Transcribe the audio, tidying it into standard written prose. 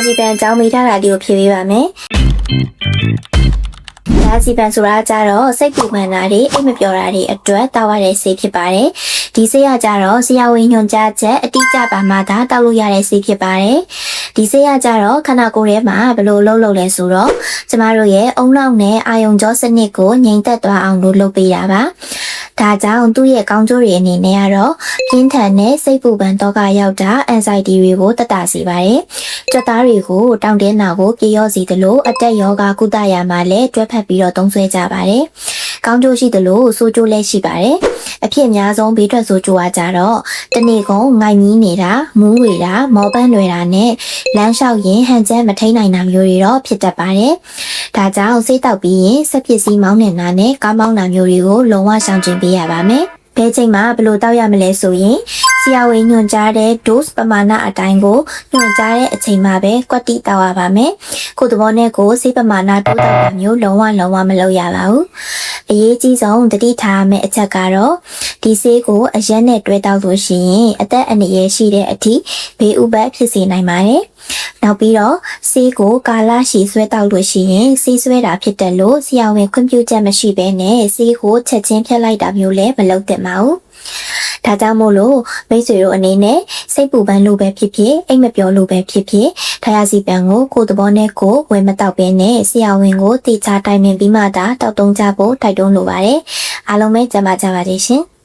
စီပန်အကြောင်းမိထားတာလေးကိုဖြေပေးပါမယ်ဒါစီပန်ဆိုတာကြတော့စိတ်ပူပန်တာတွေအိတ်မပျော်တာတွေအတွက်တောက်ရတဲ့ဆေးဖြစ်ပါတယ်ဒီဆေးရကြတော့ဆရာဝန်ညွှန်ကြားချက်အတိအကျပါမှသာတောက်လို့ရတဲ့ဆေးဖြစ်ပါတယ်ဒီဆေးရကြတော့ခန္ဓာကိုယ်ထဲမှာဘယ်လိုလုပ်လဲဆိုတော့ကျမတို့ရဲ့အုံနောက်နဲ့အာယုံကြောစနစ်ကိုငြိမ်သက်သွားအောင်လုပ်ပေးတာပါဒါကြောင့်သူ့ရဲ့ကောင်းကျိုးတွေအနေနဲ့ကတော့ပြင်းထန်တဲ့စိတ်ပူပန်တော့ကရောက်တာ anxiety တွေကိုတက်တာစေပါတယ်။ကြွက်သားတွေကိုတောင့်တင်းတာကိုပြေလျော့စေသလိုအတက်ယောဂကုသရာမှာလည်းတွဲဖက်ပြီးတော့သုံးစွဲကြပါတယ်။ကောင်းကျိုးရှိသလိုဆိုးကျိုးလည်းရှိပါတယ်။အဖြစ်အများဆုံးဘေးထွက်ဆိုးကျိုးကကြတော့တနေ့ကုန်ငိုက်မီးနေတာမူးဝေတာမောပန်းတွေတာနဲ့လမ်းလျှောက်ရင်ဟန်ချက်မထိန်နိုင်တာမျိုးတွေတော့ဖြစ်တတ်ပါတယ်။ဒါကြောင့်စိတ်တောက်ပြီးရင်စက်ပစ္စည်းမောင်းနေတာနဲ့ကားမောင်းတာမျိုးတွေကိုလုံးဝရှောင်ကျဉ်ပေးရပါမယ်။ဘယ်ချိန်မှာဘယ်လိုတောက်ရမလဲဆိုရင်ဆရာဝန်ညွှန်ကြားတဲ့ dose ပမာဏအတိုင်းကိုညွှန်ကြားတဲ့အချိန်မှာပဲကွက်တိတောက်ရပါမယ်။ကိုယ်သဘောနဲ့ကိုယ်စိတ်ပမာဏတိုးတောက်တာမျိုးလုံးဝမလုပ်ရပါဘူး။အရေးကြီးဆုံးတတိထားရမယ့်အချက်ကတော့ဒီဆေးကိုအရက်နဲ့တွဲတောက်လို့ရှိရင်အသက်အန္တရာယ်ရှိတဲ့အထိဘေးဥပတ်ဖြစ်စေနိုင်ပါတယ်။နောက်ပြီးတော့ဆေးကိုကာလရှည်ဆွဲတောက်လို့ရှိရင်ဆေးဆွဲတာဖြစ်တယ်လို့ဆရာဝန်ခွင့်ပြုချက်မရှိဘဲနဲ့ဆေးကိုချက်ချင်းဖျက်လိုက်တာမျိုးလည်းမလုပ်သင့်ပါဘူး။ဒါကြောင့်မို့လို့မိတ်ဆွေတို့အနေနဲ့စိတ်ပူပန်လို့ပဲဖြစ်ဖြစ်အိတ်မပျော်လို့ပဲဖြစ်ဖြစ်ထာယာစီပန်ကိုကိုယ်သဘောနဲ့ကိုယ်ဝယ်မတောက်ဘဲနဲ့ဆရာဝန်ကိုတေချာတိုင်ပင်ပြီးမှသာတောက်တုံးကြဖို့တိုက်တွန်းလိုပါတယ်။အားလုံးပဲကြပါကြပါရှင်။